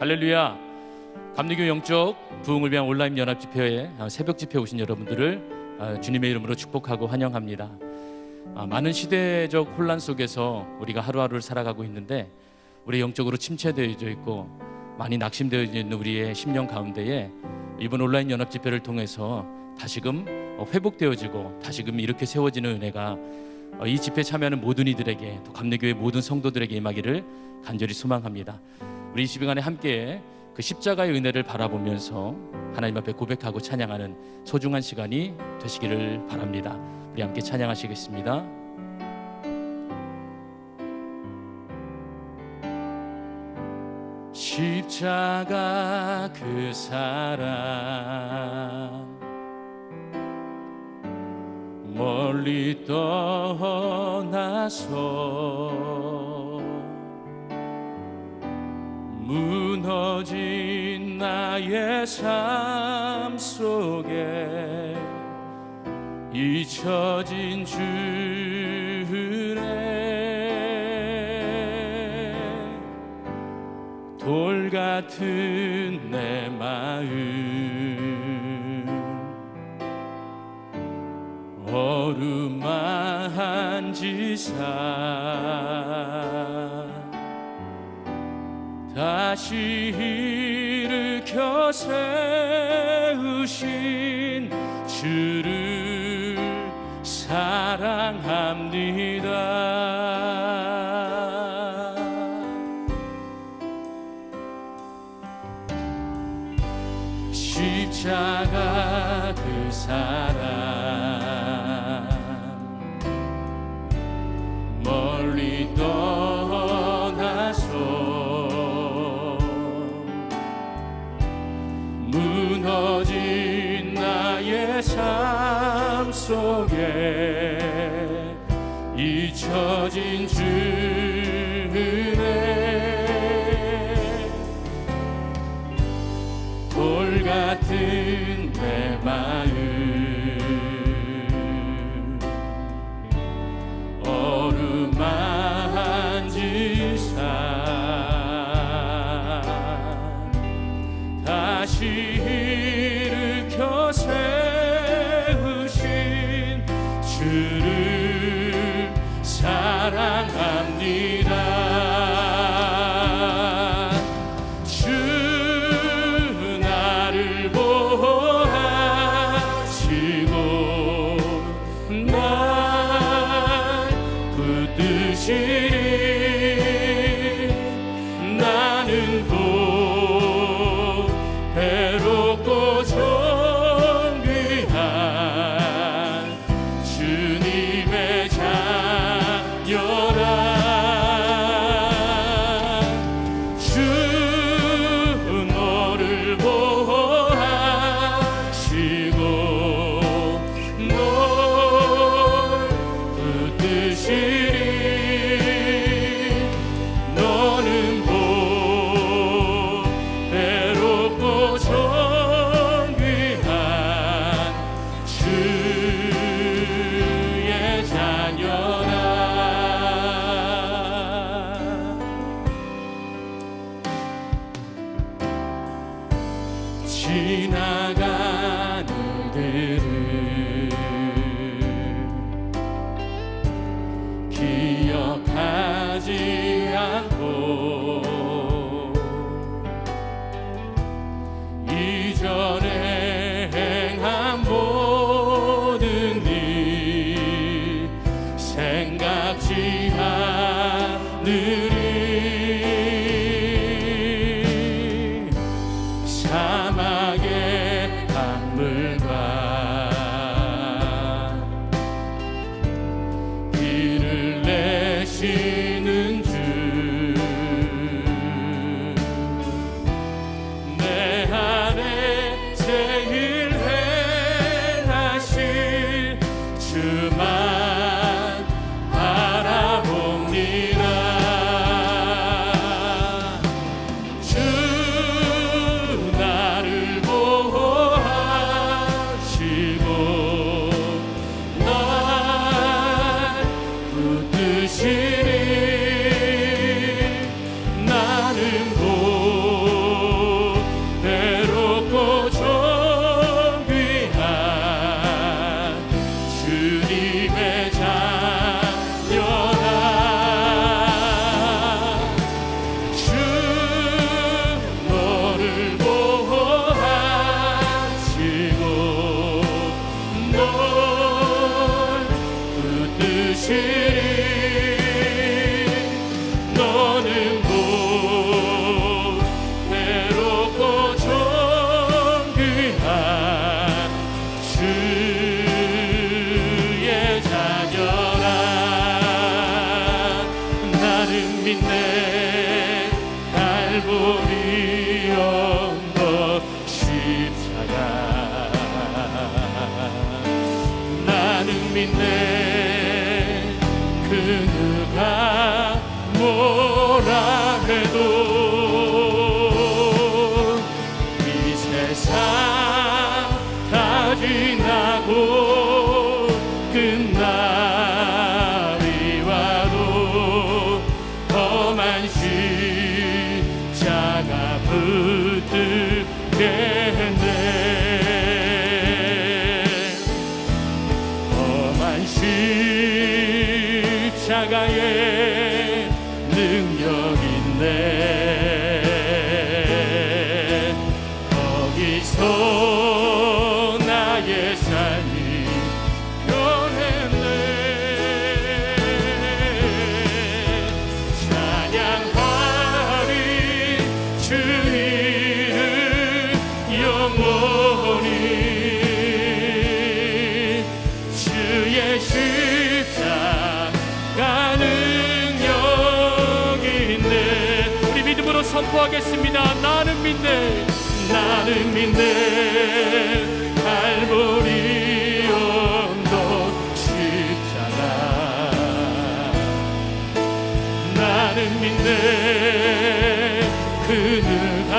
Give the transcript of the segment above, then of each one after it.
할렐루야. 감리교 영적 부흥을 위한 온라인 연합 집회에 새벽 집회 오신 여러분들을 주님의 이름으로 축복하고 환영합니다. 많은 시대적 혼란 속에서 우리가 하루하루를 살아가고 있는데 우리 영적으로 침체되어져 있고 많이 낙심되어져 있는 우리의 심령 가운데에 이번 온라인 연합 집회를 통해서 다시금 회복되어지고 다시금 이렇게 세워지는 은혜가 이 집회에 참여하는 모든 이들에게, 또 감리교회 모든 성도들에게 임하기를 간절히 소망합니다. 우리 이 시간에 함께 그 십자가의 은혜를 바라보면서 하나님 앞에 고백하고 찬양하는 소중한 시간이 되시기를 바랍니다. 우리 함께 찬양하시겠습니다. 십자가 그 사랑 멀리 떠나서 무너진 나의 삶 속에 잊혀진 주의 돌 같은 내 마음 어루만지사 다시 일으켜 세우신 주를 사랑합니다. 십자가 그 사랑 멀리 떠나서 무너진 나의 삶 속에 잊혀진 주의 돌 같은 내 마음 어루만지사 다시 일으켜 세우신 주를 사랑합니다. 주 나를 보호하시고 날 붙드시리. 나는 괴롭고 존귀한 주님 주시리. 너는 곧 외롭고 존귀한 주의 자녀라. 나는 믿네 갈보리 언덕 십자가. 나는 믿네 그 누가 뭐라 해도 이 세상 다 지나고 끝날이 와도 험한 십자가 붙들겠네. 험한 십자가에 능력 있네. 거기서 나의 삶이 변했네. 찬양하리 주 이름 영원히. 주의 십자가 능력 있네. 우리 믿음으로 선포하겠습니다. 나는 믿네. 나는 믿네 갈보리 언덕 십자가. 나는 믿네 그 누가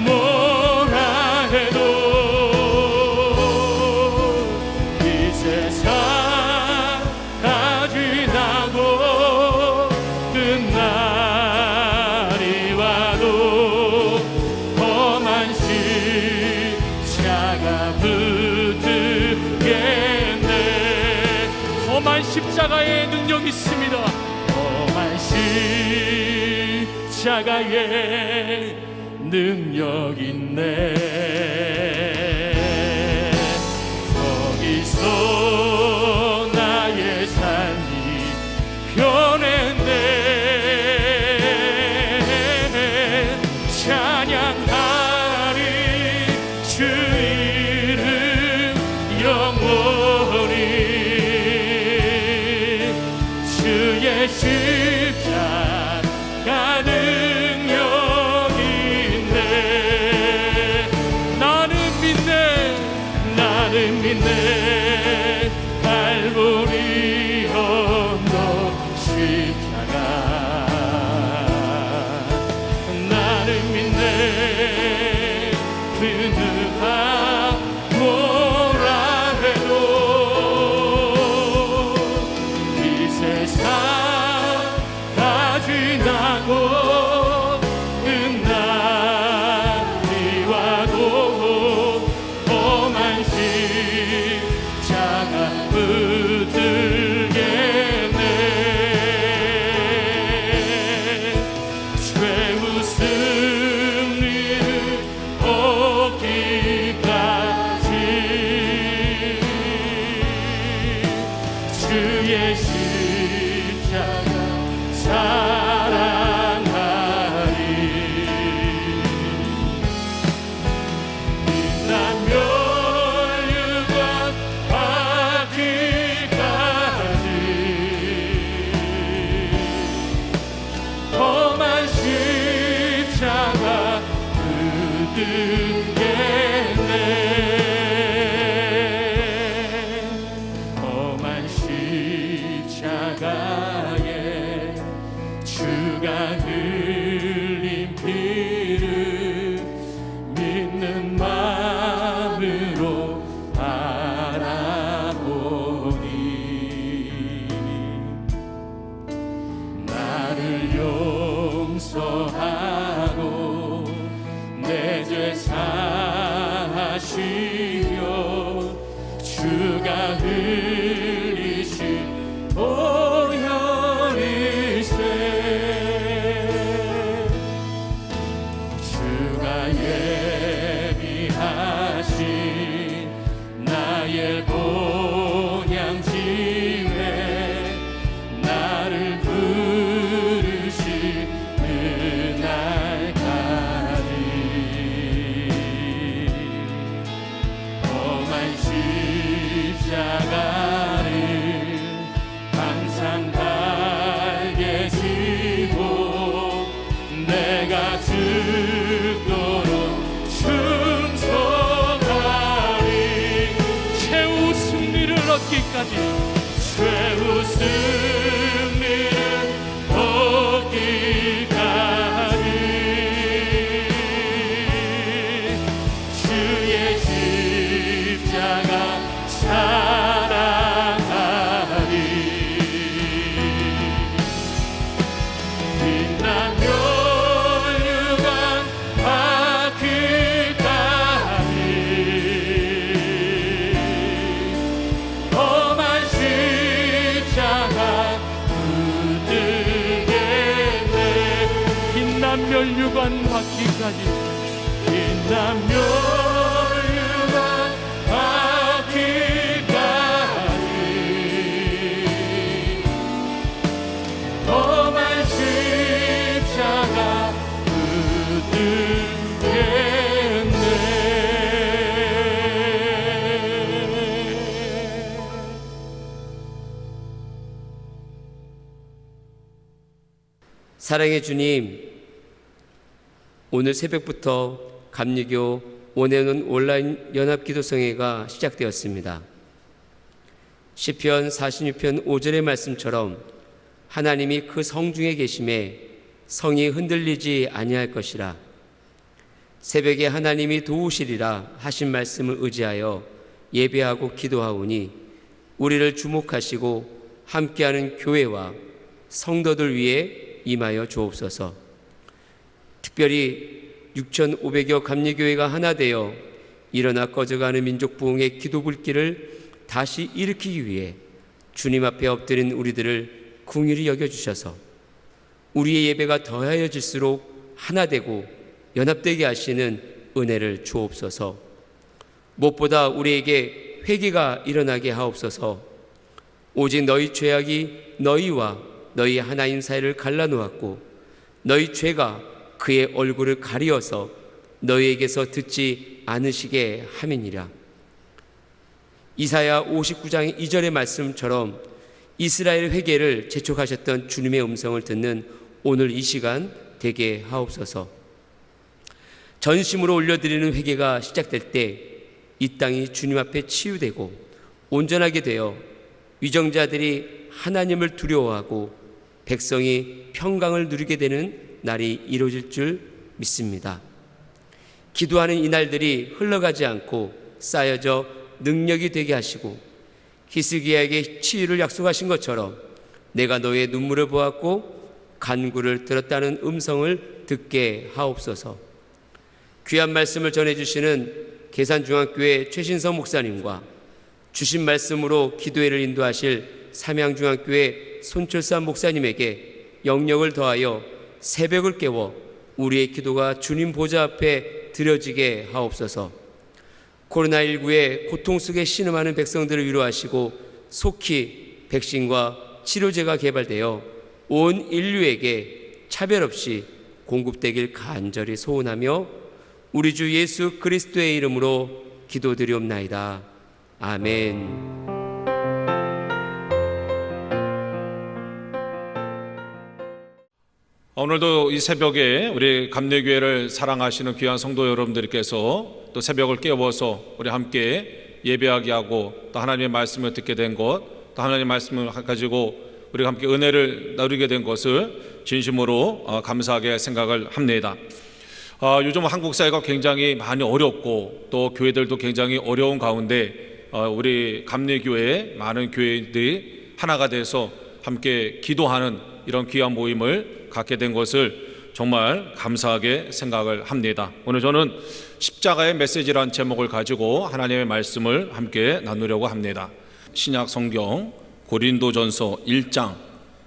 뭐라 해도 이 세상 다 지나고 끝날이 와도 험한 십자가 붙들겠네. 험한 십자가에 능력 있습니다. 험한 십자가에 능력 있네. 거기서 나의 삶이 변했네. 찬양하리 주 이름 영원히. 주의 십자가 능력 있네. 나는 믿네 나는 믿네 갈보리 언덕 십자가. 나는 믿네 그 누가 뭐라 해도 이 세상 다 지나고 끝날이 와도 험한 십자가 붙들겠네. 죄 웃음을 얻기까지 주의 십자가 사랑하리. 빛나며 유관 받기까지 험한 십자가 붙들겠네. 험한 십자가에 주가 흘린 피를 믿는 마음으로 바라보니 나를 용서하고 내 죄 사하시며 주가 흘리신 보혈이세. 주가 예비하신 나의 본향짐에 십자가를 항상 달게 지고 내가 죽도록 충성하리. 최후 승리를 얻기까지, 최후 승리를 얻기까지 주의 십자가 사랑하리. 빛나며 유관 바퀴까지 험한 십자가 붙들겠네. 빛나며 유관 바퀴까지, 빛나며 유관 바퀴까지 험한 십자가 붙들겠네. 사랑의 주님, 오늘 새벽부터 감리교 원해는 온라인 연합기도성회가 시작되었습니다. 시편 46편 5절의 말씀처럼 하나님이 그 성중에 계심에 성이 흔들리지 아니할 것이라. 새벽에 하나님이 도우시리라 하신 말씀을 의지하여 예배하고 기도하오니 우리를 주목하시고 함께하는 교회와 성도들 위해 임하여 주옵소서. 특별히 6,500여 감리교회가 하나 되어 일어나 꺼져가는 민족 부흥의 기도 불길을 다시 일으키기 위해 주님 앞에 엎드린 우리들을 긍휼히 여겨주셔서 우리의 예배가 더하여질수록 하나 되고 연합되게 하시는 은혜를 주옵소서. 무엇보다 우리에게 회개가 일어나게 하옵소서. 오직 너희 죄악이 너희와 너희 하나님 사이를 갈라놓았고 너희 죄가 그의 얼굴을 가리어서 너희에게서 듣지 않으시게 함이니라. 이사야 59장 2절의 말씀처럼 이스라엘 회개를 재촉하셨던 주님의 음성을 듣는 오늘 이 시간 되게 하옵소서. 전심으로 올려드리는 회개가 시작될 때 이 땅이 주님 앞에 치유되고 온전하게 되어 위정자들이 하나님을 두려워하고 백성이 평강을 누리게 되는 날이 이루어질 줄 믿습니다. 기도하는 이 날들이 흘러가지 않고 쌓여져 능력이 되게 하시고 히스기야에게 치유를 약속하신 것처럼 내가 너의 눈물을 보았고 간구를 들었다는 음성을 듣게 하옵소서. 귀한 말씀을 전해주시는 계산중앙교회 최신성 목사님과 주신 말씀으로 기도회를 인도하실 삼양중앙교회 손철삼 목사님에게 영력을 더하여 새벽을 깨워 우리의 기도가 주님 보좌 앞에 드려지게 하옵소서. 코로나19의 고통 속에 신음하는 백성들을 위로하시고 속히 백신과 치료제가 개발되어 온 인류에게 차별 없이 공급되길 간절히 소원하며 우리 주 예수 그리스도의 이름으로 기도드리옵나이다. 아멘. 오늘도 이 새벽에 우리 감리교회를 사랑하시는 귀한 성도 여러분들께서 또 새벽을 깨워서 우리 함께 예배하게 하고 또 하나님의 말씀을 듣게 된 것, 또 하나님의 말씀을 가지고 우리가 함께 은혜를 나누게 된 것을 진심으로 감사하게 생각을 합니다. 요즘 한국 사회가 굉장히 많이 어렵고 또 교회들도 굉장히 어려운 가운데 우리 감리교회 많은 교회들이 하나가 돼서 함께 기도하는 이런 귀한 모임을 갖게 된 것을 정말 감사하게 생각을 합니다. 오늘 저는 십자가의 메시지라는 제목을 가지고 하나님의 말씀을 함께 나누려고 합니다. 신약 성경 고린도전서 1장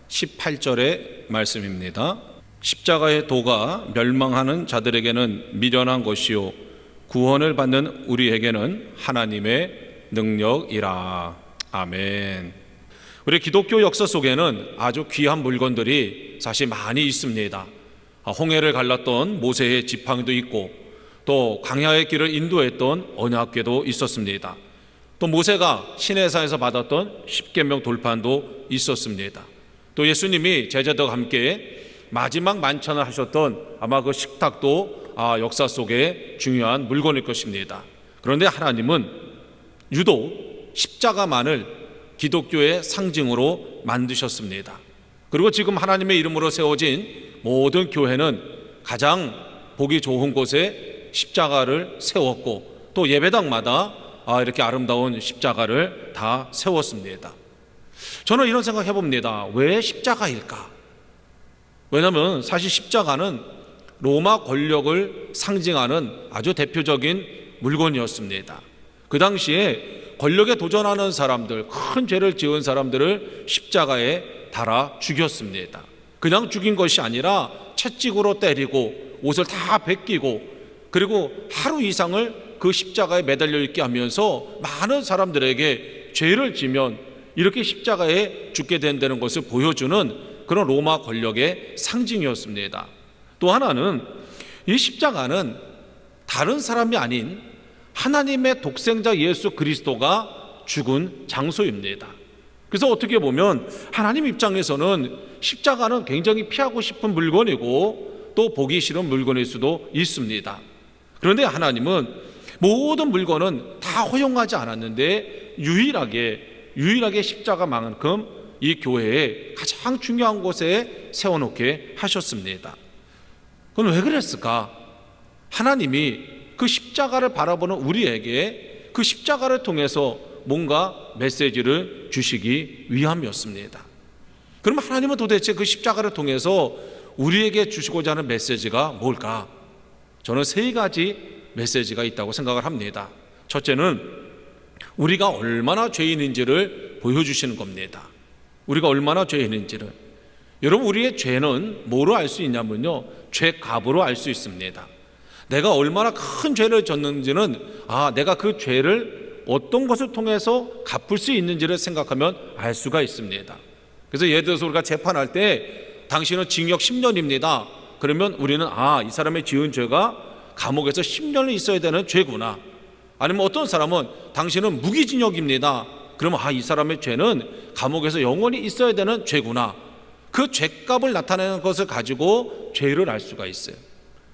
18절의 말씀입니다. 십자가의 도가 멸망하는 자들에게는 미련한 것이요 구원을 받는 우리에게는 하나님의 능력이라. 아멘. 우리 기독교 역사 속에는 아주 귀한 물건들이 사실 많이 있습니다. 홍해를 갈랐던 모세의 지팡이도 있고 또 광야의 길을 인도했던 언약궤도 있었습니다. 또 모세가 시내산에서 받았던 십계명 돌판도 있었습니다. 또 예수님이 제자들과 함께 마지막 만찬을 하셨던 아마 그 식탁도 역사 속에 중요한 물건일 것입니다. 그런데 하나님은 유독 십자가만을 기독교의 상징으로 만드셨습니다. 그리고 지금 하나님의 이름으로 세워진 모든 교회는 가장 보기 좋은 곳에 십자가를 세웠고 또 예배당마다 이렇게 아름다운 십자가를 다 세웠습니다. 저는 이런 생각 해봅니다. 왜 십자가일까? 왜냐하면 사실 십자가는 로마 권력을 상징하는 아주 대표적인 물건이었습니다. 그 당시에 권력에 도전하는 사람들, 큰 죄를 지은 사람들을 십자가에 달아 죽였습니다. 그냥 죽인 것이 아니라 채찍으로 때리고 옷을 다 벗기고 그리고 하루 이상을 그 십자가에 매달려 있게 하면서 많은 사람들에게 죄를 지면 이렇게 십자가에 죽게 된다는 것을 보여주는 그런 로마 권력의 상징이었습니다. 또 하나는 이 십자가는 다른 사람이 아닌 하나님의 독생자 예수 그리스도가 죽은 장소입니다. 그래서 어떻게 보면 하나님 입장에서는 십자가는 굉장히 피하고 싶은 물건이고 또 보기 싫은 물건일 수도 있습니다. 그런데 하나님은 모든 물건은 다 허용하지 않았는데 유일하게 십자가만큼 이 교회에 가장 중요한 곳에 세워놓게 하셨습니다. 그건 왜 그랬을까? 하나님이 그 십자가를 바라보는 우리에게 그 십자가를 통해서 뭔가 메시지를 주시기 위함이었습니다. 그럼 하나님은 도대체 그 십자가를 통해서 우리에게 주시고자 하는 메시지가 뭘까? 저는 세 가지 메시지가 있다고 생각을 합니다. 첫째는 우리가 얼마나 죄인인지를 보여주시는 겁니다. 우리가 얼마나 죄인인지를. 여러분, 우리의 죄는 뭐로 알 수 있냐면요, 죄값으로 알 수 있습니다. 내가 얼마나 큰 죄를 졌는지는 내가 그 죄를 어떤 것을 통해서 갚을 수 있는지를 생각하면 알 수가 있습니다. 그래서 예를 들어서 우리가 재판할 때 당신은 징역 10년입니다. 그러면 우리는 이 사람의 지은 죄가 감옥에서 10년을 있어야 되는 죄구나. 아니면 어떤 사람은 당신은 무기징역입니다. 그러면 이 사람의 죄는 감옥에서 영원히 있어야 되는 죄구나. 그 죄값을 나타내는 것을 가지고 죄를 알 수가 있어요.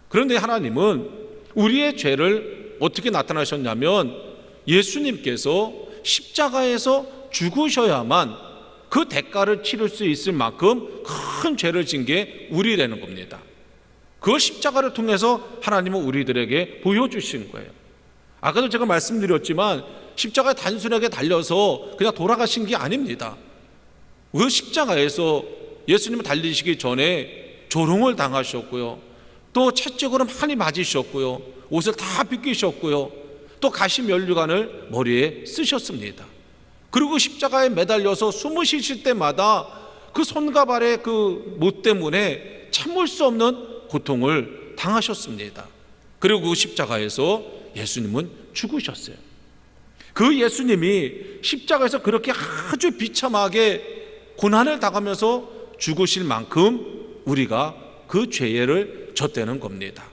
그런데 하나님은 우리의 죄를 어떻게 나타나셨냐면 예수님께서 십자가에서 죽으셔야만 그 대가를 치를 수 있을 만큼 큰 죄를 진 게 우리라는 겁니다. 그 십자가를 통해서 하나님은 우리들에게 보여주신 거예요. 아까도 제가 말씀드렸지만 십자가에 단순하게 달려서 그냥 돌아가신 게 아닙니다. 그 십자가에서 예수님은 달리시기 전에 조롱을 당하셨고요, 또 채찍으로 많이 맞으셨고요, 옷을 다 벗기셨고요, 또 가시 면류관을 머리에 쓰셨습니다. 그리고 십자가에 매달려서 숨을 쉬실 때마다 그 손과 발의 그 못 때문에 참을 수 없는 고통을 당하셨습니다. 그리고 그 십자가에서 예수님은 죽으셨어요. 그 예수님이 십자가에서 그렇게 아주 비참하게 고난을 당하면서 죽으실 만큼 우리가 그 죄를 졌다는 겁니다.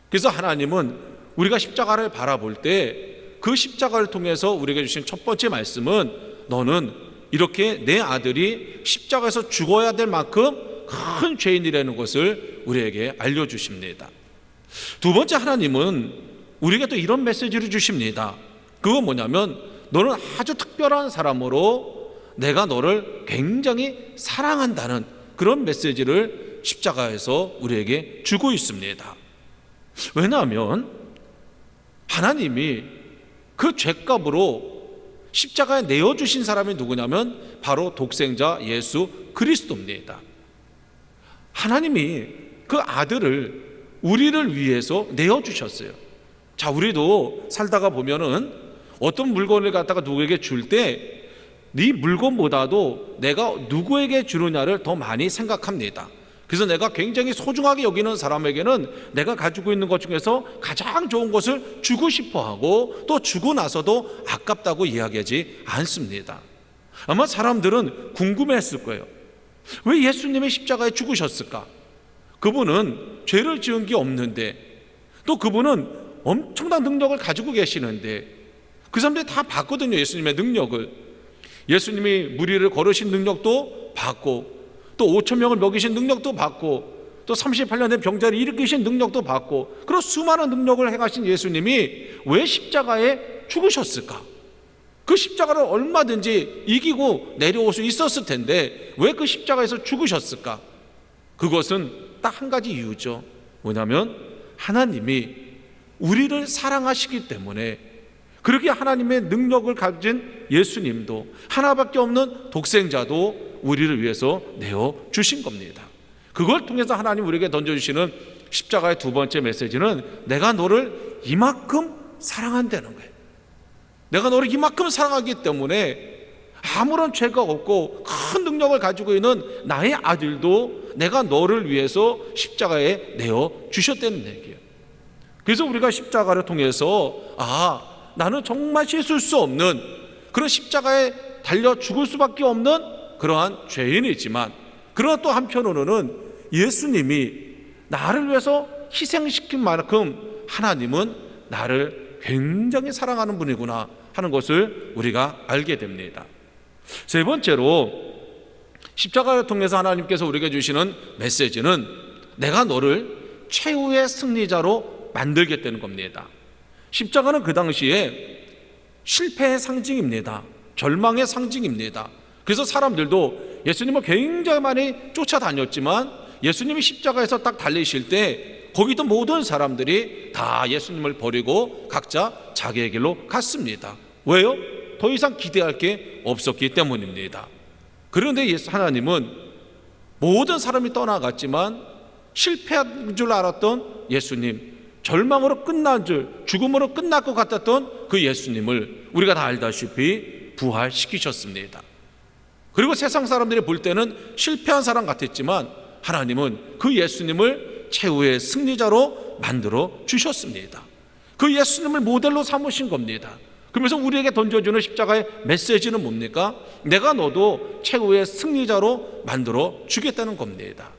그래서 하나님은 우리가 십자가를 바라볼 때 그 십자가를 통해서 우리에게 주신 첫 번째 말씀은 너는 이렇게 내 아들이 십자가에서 죽어야 될 만큼 큰 죄인이라는 것을 우리에게 알려주십니다. 두 번째, 하나님은 우리에게 또 이런 메시지를 주십니다. 그건 뭐냐면 너는 아주 특별한 사람으로 내가 너를 굉장히 사랑한다는 그런 메시지를 십자가에서 우리에게 주고 있습니다. 왜냐하면 하나님이 그 죄값으로 십자가에 내어주신 사람이 누구냐면 바로 독생자 예수 그리스도입니다. 하나님이 그 아들을 우리를 위해서 내어주셨어요. 자, 우리도 살다가 보면은 어떤 물건을 갖다가 누구에게 줄 때 네 물건보다도 내가 누구에게 주느냐를 더 많이 생각합니다. 그래서 내가 굉장히 소중하게 여기는 사람에게는 내가 가지고 있는 것 중에서 가장 좋은 것을 주고 싶어 하고 또 주고 나서도 아깝다고 이야기하지 않습니다. 아마 사람들은 궁금했을 거예요. 왜 예수님이 십자가에 죽으셨을까? 그분은 죄를 지은 게 없는데 또 그분은 엄청난 능력을 가지고 계시는데 그 사람들이 다 봤거든요. 예수님의 능력을. 예수님이 무리를 걸으신 능력도 봤고, 또 5천 명을 먹이신 능력도 봤고, 또 38년 된 병자를 일으키신 능력도 봤고, 그런 수많은 능력을 행하신 예수님이 왜 십자가에 죽으셨을까? 그 십자가를 얼마든지 이기고 내려올 수 있었을 텐데 왜 그 십자가에서 죽으셨을까? 그것은 딱 한 가지 이유죠. 뭐냐면 하나님이 우리를 사랑하시기 때문에, 그렇게 하나님의 능력을 가진 예수님도, 하나밖에 없는 독생자도 우리를 위해서 내어주신 겁니다. 그걸 통해서 하나님 우리에게 던져주시는 십자가의 두 번째 메시지는 내가 너를 이만큼 사랑한다는 거예요. 내가 너를 이만큼 사랑하기 때문에 아무런 죄가 없고 큰 능력을 가지고 있는 나의 아들도 내가 너를 위해서 십자가에 내어주셨다는 얘기예요. 그래서 우리가 십자가를 통해서 나는 정말 씻을 수 없는, 그런 십자가에 달려 죽을 수밖에 없는 그러한 죄인이지만, 그러나 또 한편으로는 예수님이 나를 위해서 희생시킨 만큼 하나님은 나를 굉장히 사랑하는 분이구나 하는 것을 우리가 알게 됩니다. 세 번째로 십자가를 통해서 하나님께서 우리에게 주시는 메시지는 내가 너를 최후의 승리자로 만들겠다는 겁니다. 십자가는 그 당시에 실패의 상징입니다. 절망의 상징입니다. 그래서 사람들도 예수님을 굉장히 많이 쫓아다녔지만 예수님이 십자가에서 딱 달리실 때 거기도 모든 사람들이 다 예수님을 버리고 각자 자기의 길로 갔습니다. 왜요? 더 이상 기대할 게 없었기 때문입니다. 그런데 하나님은 모든 사람이 떠나갔지만 실패한 줄 알았던 예수님, 절망으로 끝난 줄, 죽음으로 끝날 것 같았던 그 예수님을 우리가 다 알다시피 부활시키셨습니다. 그리고 세상 사람들이 볼 때는 실패한 사람 같았지만 하나님은 그 예수님을 최후의 승리자로 만들어 주셨습니다. 그 예수님을 모델로 삼으신 겁니다. 그러면서 우리에게 던져주는 십자가의 메시지는 뭡니까? 내가 너도 최후의 승리자로 만들어 주겠다는 겁니다.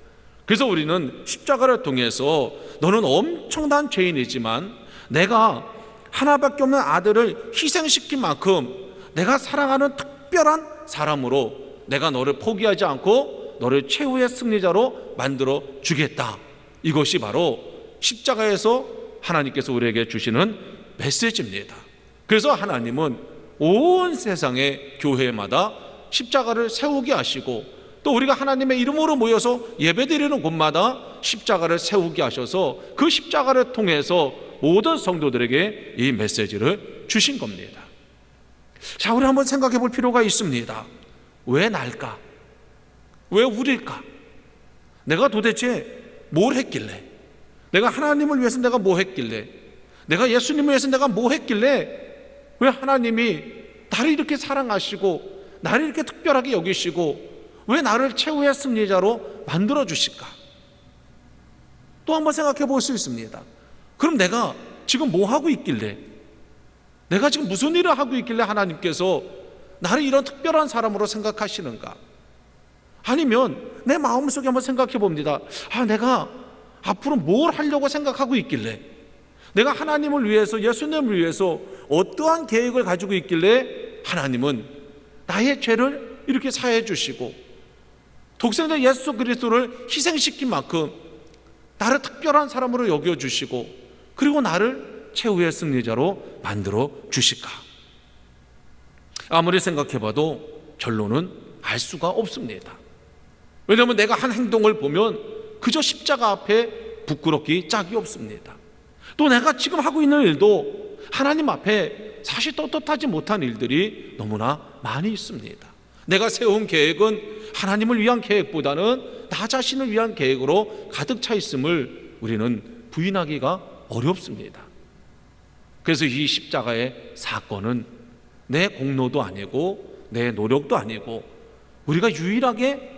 그래서 우리는 십자가를 통해서 너는 엄청난 죄인이지만 내가 하나밖에 없는 아들을 희생시킨 만큼 내가 사랑하는 특별한 사람으로 내가 너를 포기하지 않고 너를 최후의 승리자로 만들어 주겠다. 이것이 바로 십자가에서 하나님께서 우리에게 주시는 메시지입니다. 그래서 하나님은 온 세상의 교회마다 십자가를 세우게 하시고, 또 우리가 하나님의 이름으로 모여서 예배드리는 곳마다 십자가를 세우게 하셔서 그 십자가를 통해서 모든 성도들에게 이 메시지를 주신 겁니다. 자, 우리 한번 생각해 볼 필요가 있습니다. 왜 날까? 왜 우릴까? 내가 도대체 뭘 했길래? 내가 하나님을 위해서 내가 뭐 했길래? 내가 예수님을 위해서 내가 뭐 했길래 왜 하나님이 나를 이렇게 사랑하시고 나를 이렇게 특별하게 여기시고 왜 나를 최후의 승리자로 만들어 주실까? 또 한번 생각해 볼 수 있습니다. 그럼 내가 지금 뭐 하고 있길래, 내가 지금 무슨 일을 하고 있길래 하나님께서 나를 이런 특별한 사람으로 생각하시는가? 아니면 내 마음속에 한번 생각해 봅니다. 내가 앞으로 뭘 하려고 생각하고 있길래, 내가 하나님을 위해서, 예수님을 위해서 어떠한 계획을 가지고 있길래 하나님은 나의 죄를 이렇게 사해 주시고 독생자 예수 그리스도를 희생시킨 만큼 나를 특별한 사람으로 여겨주시고 그리고 나를 최후의 승리자로 만들어 주실까? 아무리 생각해봐도 결론은 알 수가 없습니다. 왜냐하면 내가 한 행동을 보면 그저 십자가 앞에 부끄럽기 짝이 없습니다. 또 내가 지금 하고 있는 일도 하나님 앞에 사실 떳떳하지 못한 일들이 너무나 많이 있습니다. 내가 세운 계획은 하나님을 위한 계획보다는 나 자신을 위한 계획으로 가득 차 있음을 우리는 부인하기가 어렵습니다. 그래서 이 십자가의 사건은 내 공로도 아니고 내 노력도 아니고 우리가 유일하게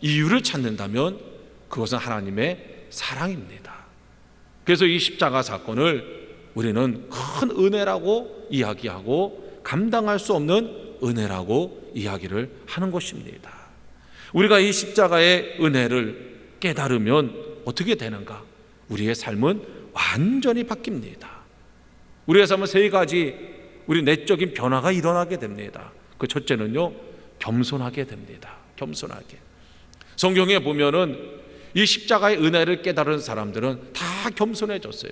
이유를 찾는다면 그것은 하나님의 사랑입니다. 그래서 이 십자가 사건을 우리는 큰 은혜라고 이야기하고 감당할 수 없는 은혜라고 이야기를 하는 것입니다. 우리가 이 십자가의 은혜를 깨달으면 어떻게 되는가? 우리의 삶은 완전히 바뀝니다. 우리의 삶은 세 가지 우리 내적인 변화가 일어나게 됩니다. 그 첫째는요, 겸손하게 됩니다. 겸손하게. 성경에 보면은 이 십자가의 은혜를 깨달은 사람들은 다 겸손해졌어요.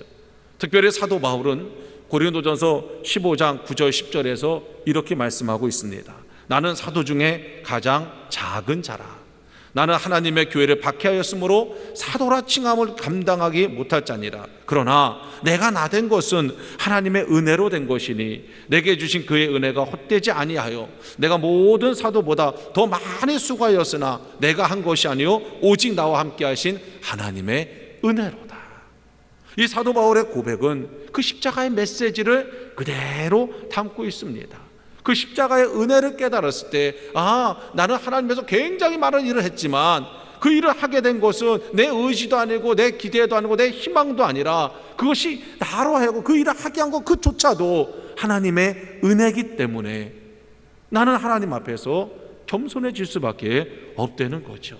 특별히 사도 바울은 고린도전서 15장 9절 10절에서 이렇게 말씀하고 있습니다. 나는 사도 중에 가장 작은 자라. 나는 하나님의 교회를 박해하였으므로 사도라 칭함을 감당하기 못할 자니라. 그러나 내가 나된 것은 하나님의 은혜로 된 것이니 내게 주신 그의 은혜가 헛되지 아니하여 내가 모든 사도보다 더 많이 수고하였으나 내가 한 것이 아니요 오직 나와 함께 하신 하나님의 은혜로다. 이 사도 바울의 고백은 그 십자가의 메시지를 그대로 담고 있습니다. 그 십자가의 은혜를 깨달았을 때, 나는 하나님께서 굉장히 많은 일을 했지만 그 일을 하게 된 것은 내 의지도 아니고 내 기대도 아니고 내 희망도 아니라 그것이 나로 하여금 그 일을 하게 한 것 그조차도 하나님의 은혜이기 때문에 나는 하나님 앞에서 겸손해질 수밖에 없다는 거죠.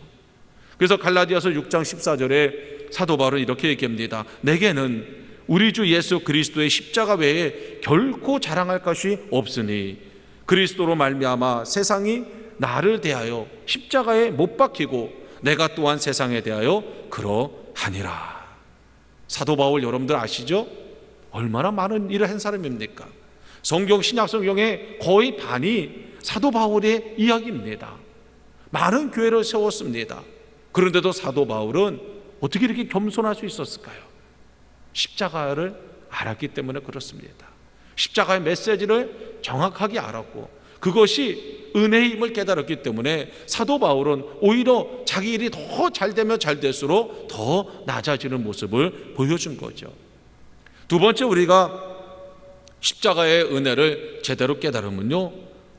그래서 갈라디아서 6장 14절에 사도 바울은 이렇게 얘기합니다. 내게는 우리 주 예수 그리스도의 십자가 외에 결코 자랑할 것이 없으니 그리스도로 말미암아 세상이 나를 대하여 십자가에 못 박히고 내가 또한 세상에 대하여 그러하니라. 사도 바울 여러분들 아시죠? 얼마나 많은 일을 한 사람입니까? 성경 신약 성경의 거의 반이 사도 바울의 이야기입니다. 많은 교회를 세웠습니다. 그런데도 사도 바울은 어떻게 이렇게 겸손할 수 있었을까요? 십자가를 알았기 때문에 그렇습니다. 십자가의 메시지를 정확하게 알았고 그것이 은혜의 힘을 깨달았기 때문에 사도 바울은 오히려 자기 일이 더 잘 되면 잘 될수록 더 낮아지는 모습을 보여준 거죠. 두 번째, 우리가 십자가의 은혜를 제대로 깨달으면요,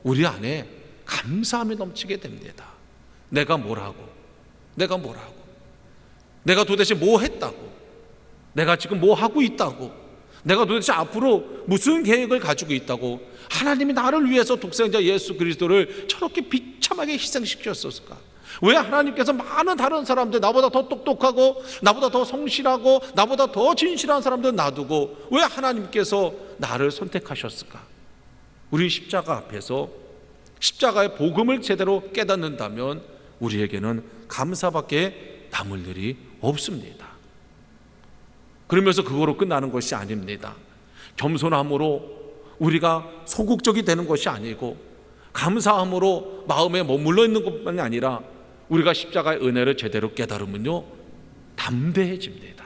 우리 안에 감사함이 넘치게 됩니다. 내가 뭘 하고 내가 도대체 뭐 했다고, 내가 지금 뭐 하고 있다고, 내가 도대체 앞으로 무슨 계획을 가지고 있다고, 하나님이 나를 위해서 독생자 예수 그리스도를 저렇게 비참하게 희생시켰을까? 왜 하나님께서 많은 다른 사람들, 나보다 더 똑똑하고 나보다 더 성실하고 나보다 더 진실한 사람들 놔두고 왜 하나님께서 나를 선택하셨을까? 우리 십자가 앞에서 십자가의 복음을 제대로 깨닫는다면 우리에게는 감사밖에 남을 일이 없습니다. 그러면서 그거로 끝나는 것이 아닙니다. 겸손함으로 우리가 소극적이 되는 것이 아니고 감사함으로 마음에 머물러 있는 것만이 아니라 우리가 십자가의 은혜를 제대로 깨달으면요, 담대해집니다.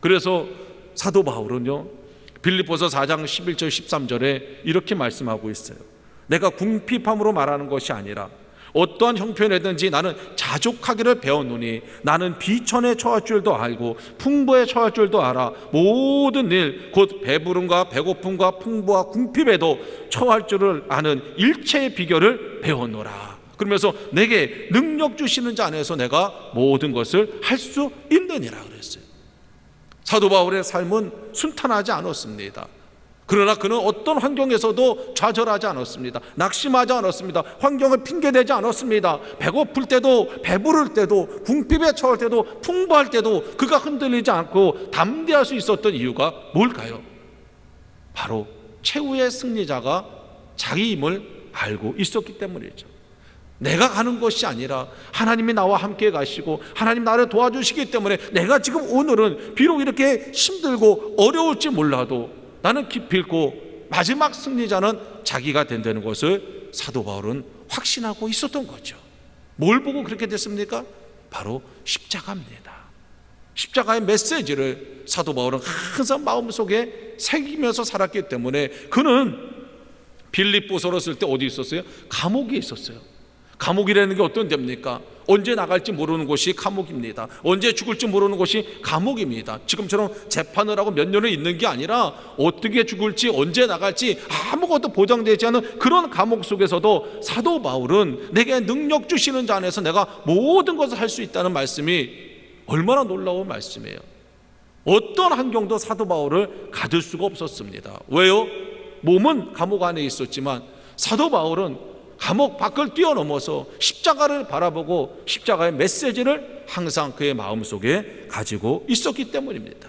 그래서 사도 바울은요, 빌립보서 4장 11절 13절에 이렇게 말씀하고 있어요. 내가 궁핍함으로 말하는 것이 아니라 어떠한 형편이든지 나는 자족하기를 배웠노니 나는 비천에 처할 줄도 알고 풍부에 처할 줄도 알아 모든 일 곧 배부름과 배고픔과 풍부와 궁핍에도 처할 줄을 아는 일체의 비결을 배웠노라. 그러면서 내게 능력 주시는 자 안에서 내가 모든 것을 할 수 있느니라 그랬어요. 사도 바울의 삶은 순탄하지 않았습니다. 그러나 그는 어떤 환경에서도 좌절하지 않았습니다. 낙심하지 않았습니다. 환경을 핑계대지 않았습니다. 배고플 때도 배부를 때도 궁핍에 처할 때도 풍부할 때도 그가 흔들리지 않고 담대할 수 있었던 이유가 뭘까요? 바로 최후의 승리자가 자기 힘을 알고 있었기 때문이죠. 내가 가는 것이 아니라 하나님이 나와 함께 가시고 하나님 나를 도와주시기 때문에 내가 지금 오늘은 비록 이렇게 힘들고 어려울지 몰라도 나는 기필코 마지막 승리자는 자기가 된다는 것을 사도 바울은 확신하고 있었던 거죠. 뭘 보고 그렇게 됐습니까? 바로 십자가입니다. 십자가의 메시지를 사도 바울은 항상 마음속에 새기면서 살았기 때문에 그는 빌립보서를 쓸 때 어디 있었어요? 감옥에 있었어요. 감옥이라는 게 어떤 데입니까? 언제 나갈지 모르는 곳이 감옥입니다. 언제 죽을지 모르는 곳이 감옥입니다. 지금처럼 재판을 하고 몇 년을 있는 게 아니라 어떻게 죽을지 언제 나갈지 아무것도 보장되지 않은 그런 감옥 속에서도 사도 바울은 내게 능력 주시는 자 안에서 내가 모든 것을 할 수 있다는 말씀이 얼마나 놀라운 말씀이에요. 어떤 환경도 사도 바울을 가둘 수가 없었습니다. 왜요? 몸은 감옥 안에 있었지만 사도 바울은 감옥 밖을 뛰어넘어서 십자가를 바라보고 십자가의 메시지를 항상 그의 마음속에 가지고 있었기 때문입니다.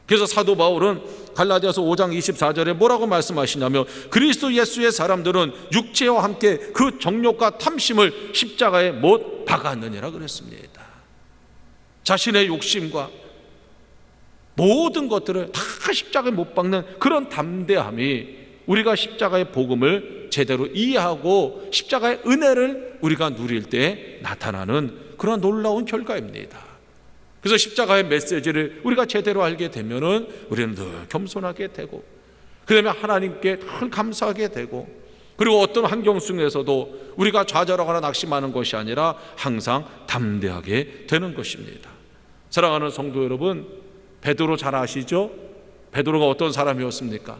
그래서 사도 바울은 갈라디아서 5장 24절에 뭐라고 말씀하시냐면 그리스도 예수의 사람들은 육체와 함께 그 정욕과 탐심을 십자가에 못 박았느니라 그랬습니다. 자신의 욕심과 모든 것들을 다 십자가에 못 박는 그런 담대함이 우리가 십자가의 복음을 제대로 이해하고 십자가의 은혜를 우리가 누릴 때 나타나는 그런 놀라운 결과입니다. 그래서 십자가의 메시지를 우리가 제대로 알게 되면은 우리는 늘 겸손하게 되고, 그다음에 하나님께 늘 감사하게 되고, 그리고 어떤 환경 속에서도 우리가 좌절하거나 낙심하는 것이 아니라 항상 담대하게 되는 것입니다. 사랑하는 성도 여러분, 베드로 잘 아시죠? 베드로가 어떤 사람이었습니까?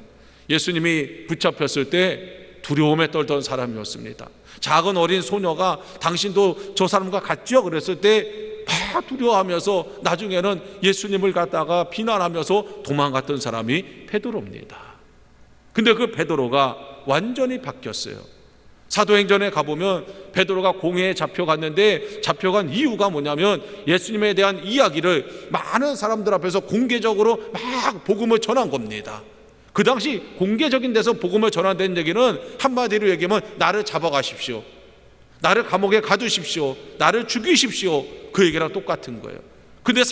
예수님이 붙잡혔을 때 두려움에 떨던 사람이었습니다. 작은 어린 소녀가 당신도 저 사람과 같죠? 그랬을 때 막 두려워하면서 나중에는 예수님을 갖다가 비난하면서 도망갔던 사람이 베드로입니다. 근데 그 베드로가 완전히 바뀌었어요. 사도행전에 가보면 베드로가 공회에 잡혀갔는데 잡혀간 이유가 뭐냐면 예수님에 대한 이야기를 많은 사람들 앞에서 공개적으로 막 복음을 전한 겁니다. 그 당시 공개적인 데서 복음을 전한다는 얘기는 한마디로 얘기하면 나를 잡아가십시오, 나를 감옥에 가두십시오, 나를 죽이십시오, 그 얘기랑 똑같은 거예요. 근데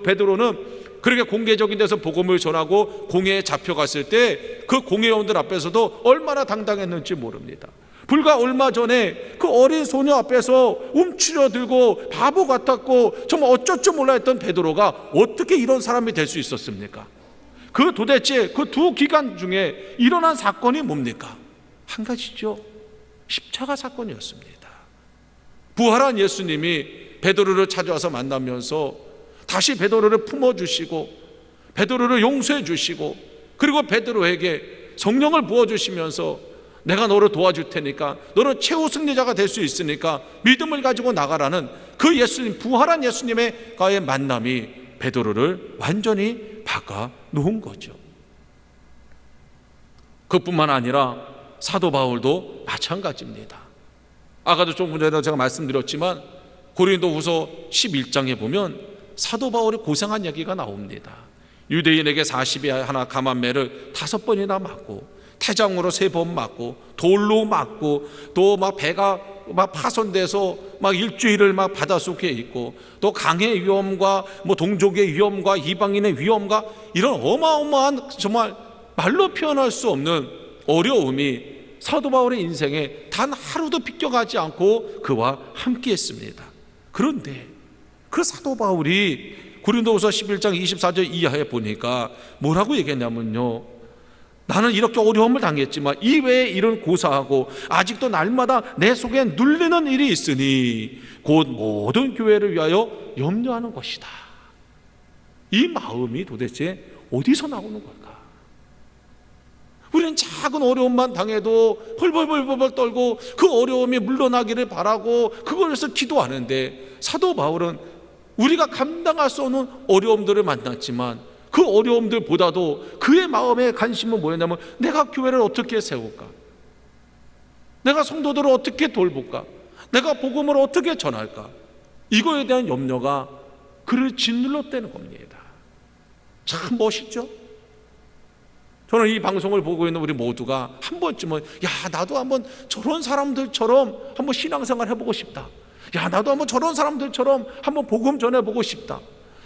베드로는 그렇게 공개적인 데서 복음을 전하고 공회에 잡혀갔을 때 그 공회원들 앞에서도 얼마나 당당했는지 모릅니다. 불과 얼마 전에 그 어린 소녀 앞에서 움츠러들고 바보 같았고 정말 어쩔 줄 몰라 했던 베드로가 어떻게 이런 사람이 될 수 있었습니까? 그 도대체 그 두 기간 중에 일어난 사건이 뭡니까? 한 가지죠. 십자가 사건이었습니다. 부활한 예수님이 베드로를 찾아와서 만나면서 다시 베드로를 품어주시고 베드로를 용서해 주시고, 그리고 베드로에게 성령을 부어주시면서 내가 너를 도와줄 테니까 너는 최후 승리자가 될 수 있으니까 믿음을 가지고 나가라는 그 예수님, 부활한 예수님과의 만남이 베드로를 완전히 바꿔 놓은 거죠. 그뿐만 아니라 사도 바울도 마찬가지입니다. 아까도 조금 전에 제가 말씀드렸지만 고린도후서 11장에 보면 사도 바울이 고생한 얘기가 나옵니다. 유대인에게 40에 하나 감한매를 5번이나 맞고 태장으로 3번 맞고 돌로 맞고 또 막 배가 막 파손돼서 막 일주일을 막 바닷속에 있고 또 강의 위험과 뭐 동족의 위험과 이방인의 위험과 이런 어마어마한 정말 말로 표현할 수 없는 어려움이 사도 바울의 인생에 단 하루도 비껴가지 않고 그와 함께 했습니다. 그런데 그 사도 바울이 고린도후서 11장 24절 이하에 보니까 뭐라고 얘기했냐면요, 나는 이렇게 어려움을 당했지만 이외에 이런 고사하고 아직도 날마다 내 속에 눌리는 일이 있으니 곧 모든 교회를 위하여 염려하는 것이다. 이 마음이 도대체 어디서 나오는 걸까? 우리는 작은 어려움만 당해도 벌벌벌벌 떨고 그 어려움이 물러나기를 바라고 그걸 위해서 기도하는데, 사도 바울은 우리가 감당할 수 없는 어려움들을 만났지만 그 어려움들보다도 그의 마음의 관심은 뭐였냐면 내가 교회를 어떻게 세울까? 내가 성도들을 어떻게 돌볼까? 내가 복음을 어떻게 전할까? 이거에 대한 염려가 그를 짓눌렀다는 겁니다. 참 멋있죠? 저는 이 방송을 보고 있는 우리 모두가 한 번쯤은 나도 한번 저런 사람들처럼 한번 신앙생활 해보고 싶다. 나도 한번 저런 사람들처럼 한번 복음 전해보고 싶다.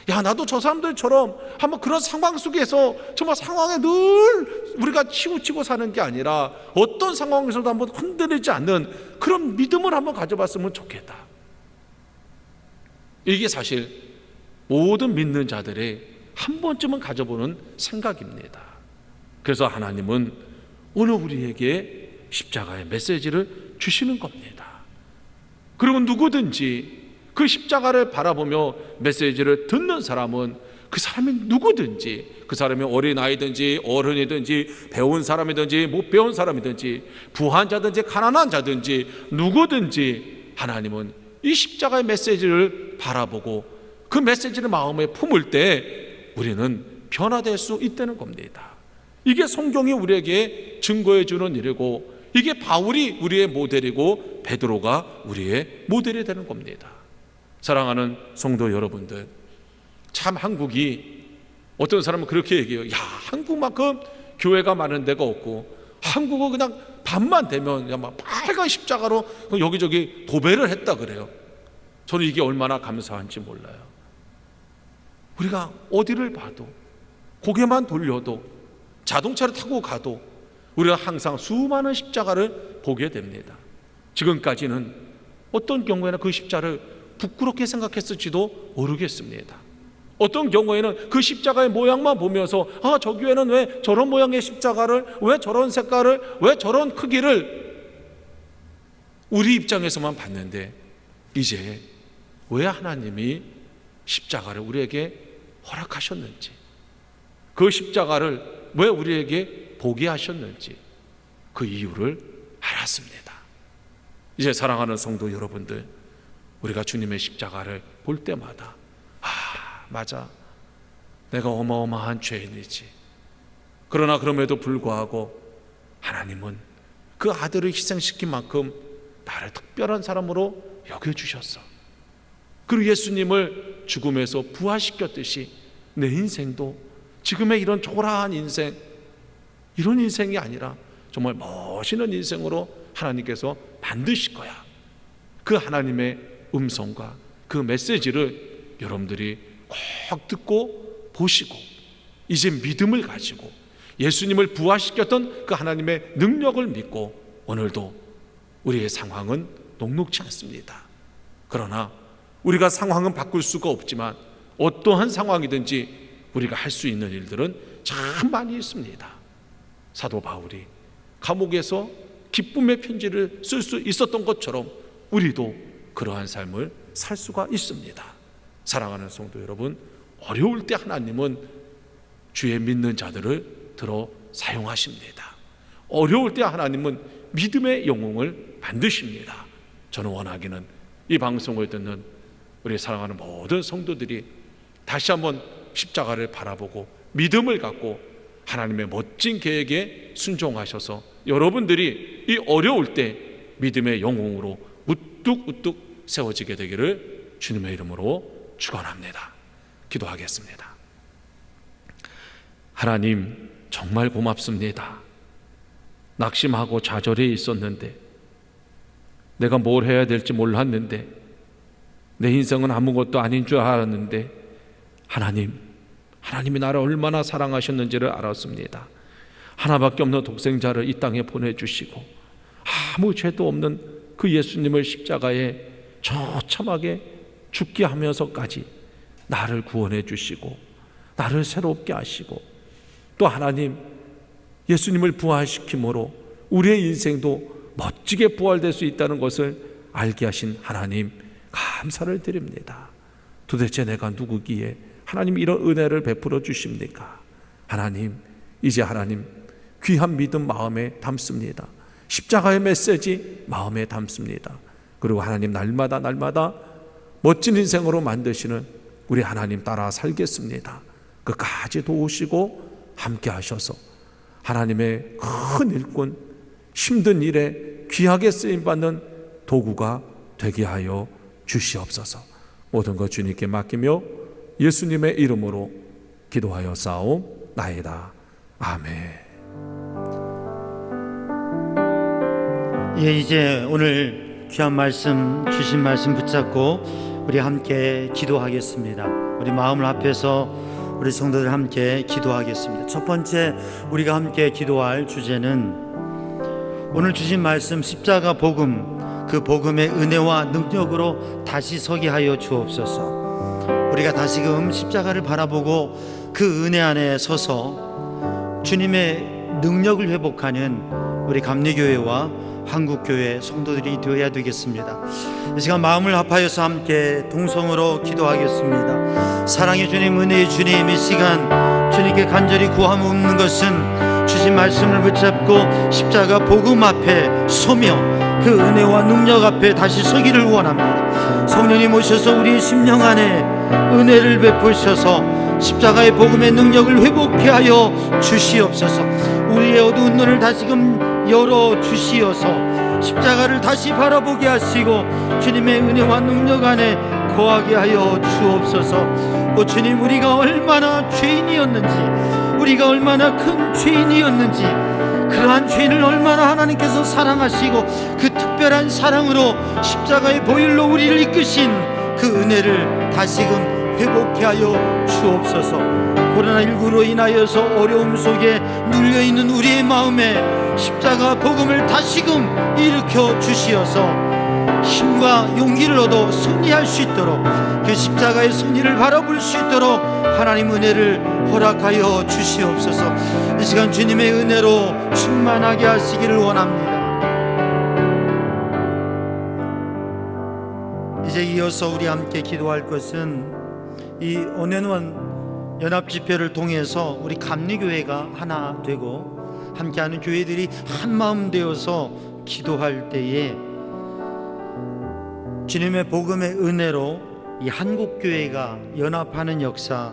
나도 저 사람들처럼 한번 그런 상황 속에서 정말 상황에 늘 우리가 치우치고 사는 게 아니라 어떤 상황에서도 한번 흔들리지 않는 그런 믿음을 한번 가져봤으면 좋겠다. 이게 사실 모든 믿는 자들의 한 번쯤은 가져보는 생각입니다. 그래서 하나님은 오늘 우리에게 십자가의 메시지를 주시는 겁니다. 그리고 누구든지 그 십자가를 바라보며 메시지를 듣는 사람은 그 사람이 누구든지, 그 사람이 어린아이든지 어른이든지 배운 사람이든지 못 배운 사람이든지 부한 자든지 가난한 자든지 누구든지 하나님은 이 십자가의 메시지를 바라보고 그 메시지를 마음에 품을 때 우리는 변화될 수 있다는 겁니다. 이게 성경이 우리에게 증거해 주는 일이고, 이게 바울이 우리의 모델이고 베드로가 우리의 모델이 되는 겁니다. 사랑하는 성도 여러분들, 참 한국이 어떤 사람은 그렇게 얘기해요. 야, 한국만큼 교회가 많은 데가 없고 한국은 그냥 밤만 되면 그냥 막 빨간 십자가로 여기저기 도배를 했다 그래요. 저는 이게 얼마나 감사한지 몰라요. 우리가 어디를 봐도, 고개만 돌려도, 자동차를 타고 가도 우리가 항상 수많은 십자가를 보게 됩니다. 지금까지는 어떤 경우에는 그 십자가를 부끄럽게 생각했을지도 모르겠습니다. 어떤 경우에는 그 십자가의 모양만 보면서 저 교회는 왜 저런 모양의 십자가를, 왜 저런 색깔을, 왜 저런 크기를 우리 입장에서만 봤는데, 이제 왜 하나님이 십자가를 우리에게 허락하셨는지, 그 십자가를 왜 우리에게 보게 하셨는지 그 이유를 알았습니다. 이제 사랑하는 성도 여러분들, 우리가 주님의 십자가를 볼 때마다 맞아, 내가 어마어마한 죄인이지. 그러나 그럼에도 불구하고 하나님은 그 아들을 희생시킨 만큼 나를 특별한 사람으로 여겨주셨어. 그리고 예수님을 죽음에서 부활시켰듯이 내 인생도 지금의 이런 초라한 인생, 이런 인생이 아니라 정말 멋있는 인생으로 하나님께서 만드실 거야. 그 하나님의 음성과 그 메시지를 여러분들이 꼭 듣고 보시고, 이제 믿음을 가지고 예수님을 부활시켰던 그 하나님의 능력을 믿고, 오늘도 우리의 상황은 녹록지 않습니다. 그러나 우리가 상황은 바꿀 수가 없지만 어떠한 상황이든지 우리가 할 수 있는 일들은 참 많이 있습니다. 사도 바울이 감옥에서 기쁨의 편지를 쓸 수 있었던 것처럼 우리도 그러한 삶을 살 수가 있습니다. 사랑하는 성도 여러분, 어려울 때 하나님은 주의 믿는 자들을 들어 사용하십니다. 어려울 때 하나님은 믿음의 영웅을 만드십니다. 저는 원하기는 이 방송을 듣는 우리 사랑하는 모든 성도들이 다시 한번 십자가를 바라보고 믿음을 갖고 하나님의 멋진 계획에 순종하셔서 여러분들이 이 어려울 때 믿음의 영웅으로 우뚝우뚝 세워지게 되기를 주님의 이름으로 축원합니다. 기도하겠습니다. 하나님, 정말 고맙습니다. 낙심하고 좌절해 있었는데, 내가 뭘 해야 될지 몰랐는데, 내 인생은 아무것도 아닌 줄 알았는데, 하나님이 나를 얼마나 사랑하셨는지를 알았습니다. 하나밖에 없는 독생자를 이 땅에 보내주시고 아무 죄도 없는 그 예수님을 십자가에 처참하게 죽게 하면서까지 나를 구원해 주시고 나를 새롭게 하시고, 또 하나님, 예수님을 부활시킴으로 우리의 인생도 멋지게 부활될 수 있다는 것을 알게 하신 하나님, 감사를 드립니다. 도대체 내가 누구기에 하나님 이런 은혜를 베풀어 주십니까? 하나님, 이제 하나님 귀한 믿음 마음에 담습니다. 십자가의 메시지 마음에 담습니다. 그리고 하나님, 날마다 멋진 인생으로 만드시는 우리 하나님 따라 살겠습니다. 끝까지 도우시고 함께 하셔서 하나님의 큰 일꾼, 힘든 일에 귀하게 쓰임받는 도구가 되게 하여 주시옵소서. 모든 것 주님께 맡기며 예수님의 이름으로 기도하여 싸움나이다. 아멘. 예, 이제 오늘 귀한 말씀 주신 말씀 붙잡고 우리 함께 기도하겠습니다. 우리 마음을 합해서 우리 성도들 함께 기도하겠습니다. 첫 번째 우리가 함께 기도할 주제는 오늘 주신 말씀 십자가 복음, 그 복음의 은혜와 능력으로 다시 서게 하여 주옵소서. 우리가 다시금 십자가를 바라보고 그 은혜 안에 서서 주님의 능력을 회복하는 우리 감리교회와 한국교회 성도들이 되어야 되겠습니다. 이 시간 마음을 합하여서 함께 동성으로 기도하겠습니다. 사랑의 주님, 은혜의 주님, 이 시간 주님께 간절히 구함 없는 것은 주신 말씀을 붙잡고 십자가 복음 앞에 서며 그 은혜와 능력 앞에 다시 서기를 원합니다. 성령님 오셔서 우리의 심령 안에 은혜를 베푸셔서 십자가의 복음의 능력을 회복케 하여 주시옵소서. 우리의 어두운 눈을 다시금 열어 주시어서 십자가를 다시 바라보게 하시고 주님의 은혜와 능력 안에 거하게 하여 주옵소서. 오 주님, 우리가 얼마나 죄인이었는지, 우리가 얼마나 큰 죄인이었는지, 그러한 죄인을 얼마나 하나님께서 사랑하시고 그 특별한 사랑으로 십자가의 보혈로 우리를 이끄신 그 은혜를 다시금 회복케 하여 주옵소서. 코로나19로 인하여서 어려움 속에 눌려있는 우리의 마음에 십자가 복음을 다시금 일으켜 주시어서 힘과 용기를 얻어 승리할 수 있도록, 그 십자가의 승리를 바라볼 수 있도록 하나님 은혜를 허락하여 주시옵소서. 이 시간 주님의 은혜로 충만하게 하시기를 원합니다. 이제 이어서 우리 함께 기도할 것은 이 온앤원 연합집회를 통해서 우리 감리교회가 하나 되고 함께하는 교회들이 한 마음 되어서 기도할 때에 주님의 복음의 은혜로 이 한국교회가 연합하는 역사,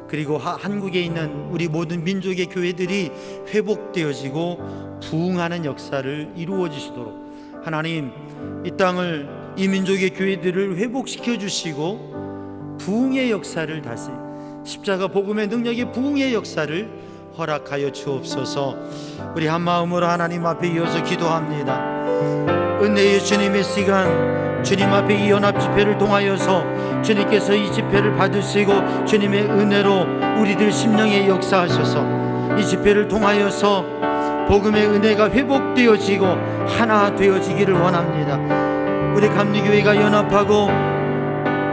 그리고 한국에 있는 우리 모든 민족의 교회들이 회복되어지고 부흥하는 역사를 이루어 주시도록 하나님, 이 땅을, 이 민족의 교회들을 회복시켜 주시고 부흥의 역사를 다시, 십자가 복음의 능력의 부흥의 역사를 허락하여 주옵소서. 우리 한 마음으로 하나님 앞에 이어서 기도합니다. 은혜의 주님의 시간, 주님 앞에 이 연합 집회를 통하여서 주님께서 이 집회를 받으시고 주님의 은혜로 우리들 심령에 역사하셔서 이 집회를 통하여서 복음의 은혜가 회복되어지고 하나 되어지기를 원합니다. 우리 감리교회가 연합하고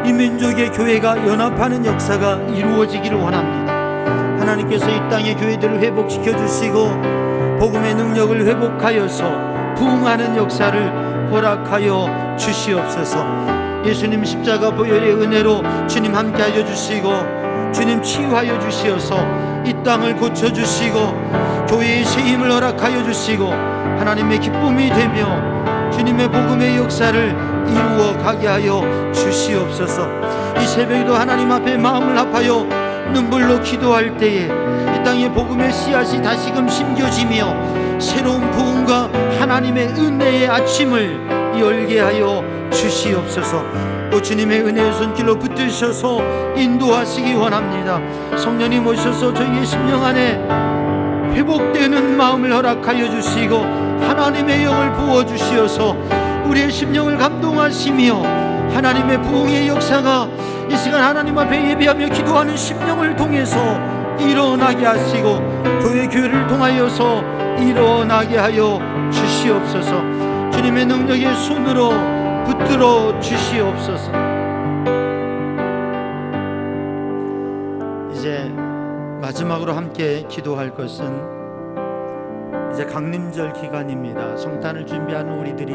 이 민족의 교회가 연합하는 역사가 이루어지기를 원합니다. 하나님께서 이 땅의 교회들을 회복시켜 주시고 복음의 능력을 회복하여서 부흥하는 역사를 허락하여 주시옵소서. 예수님 십자가 보혈의 은혜로 주님 함께하여 주시고 주님 치유하여 주시어서 이 땅을 고쳐주시고 교회의 새 힘을 허락하여 주시고 하나님의 기쁨이 되며 주님의 복음의 역사를 이루어 가게 하여 주시옵소서. 이 새벽에도 하나님 앞에 마음을 합하여 눈물로 기도할 때에 이 땅의 복음의 씨앗이 다시금 심겨지며 새로운 부흥과 하나님의 은혜의 아침을 열게 하여 주시옵소서. 오 주님의 은혜의 손길로 붙드셔서 인도하시기 원합니다. 성령님 오셔서 저희의 심령 안에 회복되는 마음을 허락하여 주시고 하나님의 영을 부어주시어서 우리의 심령을 감동하시며 하나님의 부흥의 역사가 이 시간 하나님 앞에 예배하며 기도하는 심령을 통해서 일어나게 하시고 교회를 통하여서 일어나게 하여 주시옵소서. 주님의 능력의 손으로 붙들어 주시옵소서. 이제 마지막으로 함께 기도할 것은 이제 강림절 기간입니다. 성탄을 준비하는 우리들이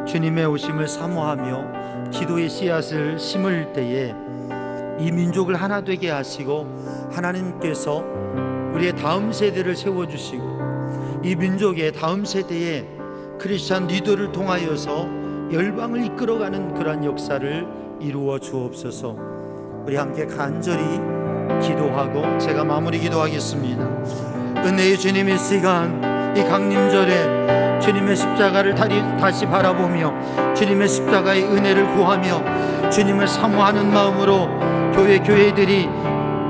주님의 오심을 사모하며 기도의 씨앗을 심을 때에 이 민족을 하나 되게 하시고 하나님께서 우리의 다음 세대를 세워주시고 이 민족의 다음 세대에 크리스찬 리더를 통하여서 열방을 이끌어가는 그러한 역사를 이루어 주옵소서. 우리 함께 간절히 기도하고 제가 마무리 기도하겠습니다. 은혜의 주님의 시간, 이 강림절에 주님의 십자가를 다시 바라보며 주님의 십자가의 은혜를 구하며 주님을 사모하는 마음으로 교회들이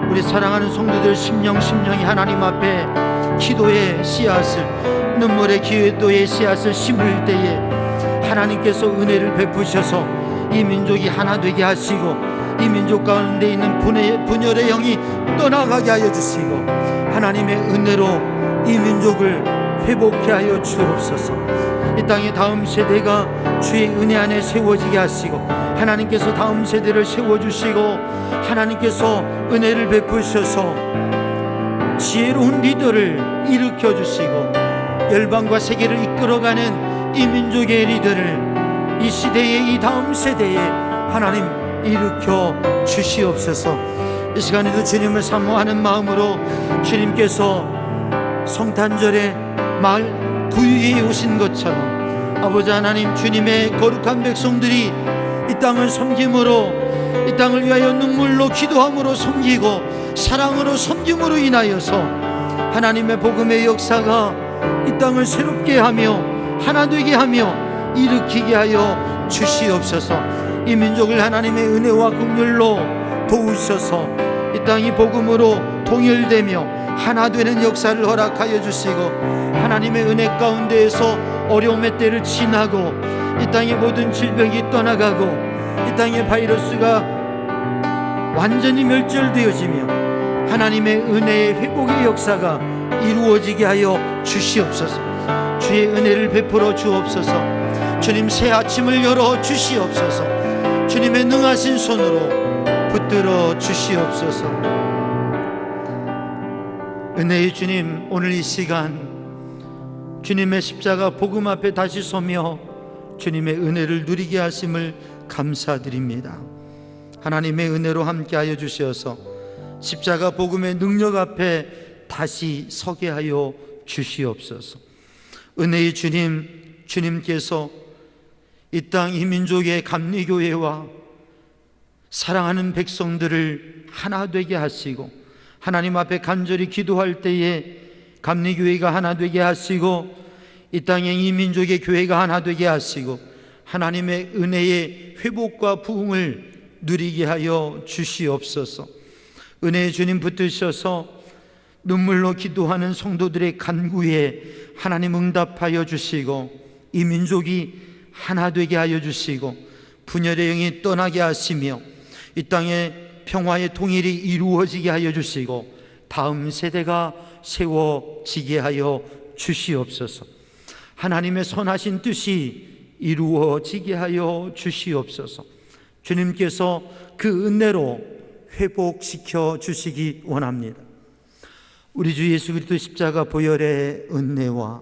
우리 사랑하는 성도들 심령이 하나님 앞에 기도의 씨앗을, 눈물의 기도의 씨앗을 심을 때에 하나님께서 은혜를 베푸셔서 이 민족이 하나 되게 하시고 이 민족 가운데 있는 분열의 영이 떠나가게 하여 주시고 하나님의 은혜로 이 민족을 회복케 하여 주옵소서. 이 땅의 다음 세대가 주의 은혜 안에 세워지게 하시고 하나님께서 다음 세대를 세워주시고 하나님께서 은혜를 베푸셔서 지혜로운 리더를 일으켜 주시고 열방과 세계를 이끌어가는 이 민족의 리더를 이 시대의 이 다음 세대에 하나님 일으켜 주시옵소서. 이 시간에도 주님을 사모하는 마음으로 주님께서 성탄절에 마을 구유에 오신 것처럼 아버지 하나님, 주님의 거룩한 백성들이 이 땅을 섬김으로, 이 땅을 위하여 눈물로 기도함으로 섬기고 사랑으로 섬김으로 인하여서 하나님의 복음의 역사가 이 땅을 새롭게 하며 하나 되게 하며 일으키게 하여 주시옵소서. 이 민족을 하나님의 은혜와 긍휼로 도우셔서 이 땅이 복음으로 통일되며 하나 되는 역사를 허락하여 주시고, 하나님의 은혜 가운데에서 어려움의 때를 지나고 이 땅의 모든 질병이 떠나가고 이 땅의 바이러스가 완전히 멸절되어지며 하나님의 은혜의 회복의 역사가 이루어지게 하여 주시옵소서. 주의 은혜를 베풀어 주옵소서. 주님, 새 아침을 열어 주시옵소서. 주님의 능하신 손으로 붙들어 주시옵소서. 은혜의 주님, 오늘 이 시간 주님의 십자가 복음 앞에 다시 서며 주님의 은혜를 누리게 하심을 감사드립니다. 하나님의 은혜로 함께하여 주셔서 십자가 복음의 능력 앞에 다시 서게 하여 주시옵소서. 은혜의 주님, 주님께서 이 땅 이 민족의 감리교회와 사랑하는 백성들을 하나 되게 하시고, 하나님 앞에 간절히 기도할 때에 감리교회가 하나 되게 하시고, 이 땅의 이 민족의 교회가 하나 되게 하시고, 하나님의 은혜의 회복과 부흥을 누리게 하여 주시옵소서. 은혜의 주님 붙드셔서 눈물로 기도하는 성도들의 간구에 하나님 응답하여 주시고, 이 민족이 하나 되게 하여 주시고, 분열의 영이 떠나게 하시며 이 땅의 평화의 통일이 이루어지게 하여 주시고, 다음 세대가 세워지게 하여 주시옵소서. 하나님의 선하신 뜻이 이루어지게 하여 주시옵소서. 주님께서 그 은혜로 회복시켜 주시기 원합니다. 우리 주 예수 그리스도 십자가 보혈의 은혜와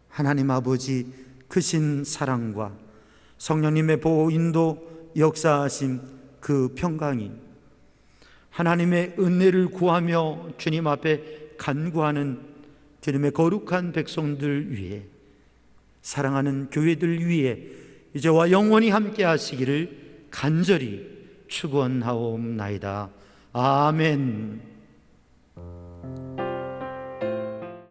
하나님 아버지 크신 사랑과 성령님의 보호 인도 역사하심 그 평강이, 하나님의 은혜를 구하며 주님 앞에 간구하는 주님의 거룩한 백성들 위해, 사랑하는 교회들 위해 이제와 영원히 함께 하시기를 간절히 축원하옵나이다. 아멘.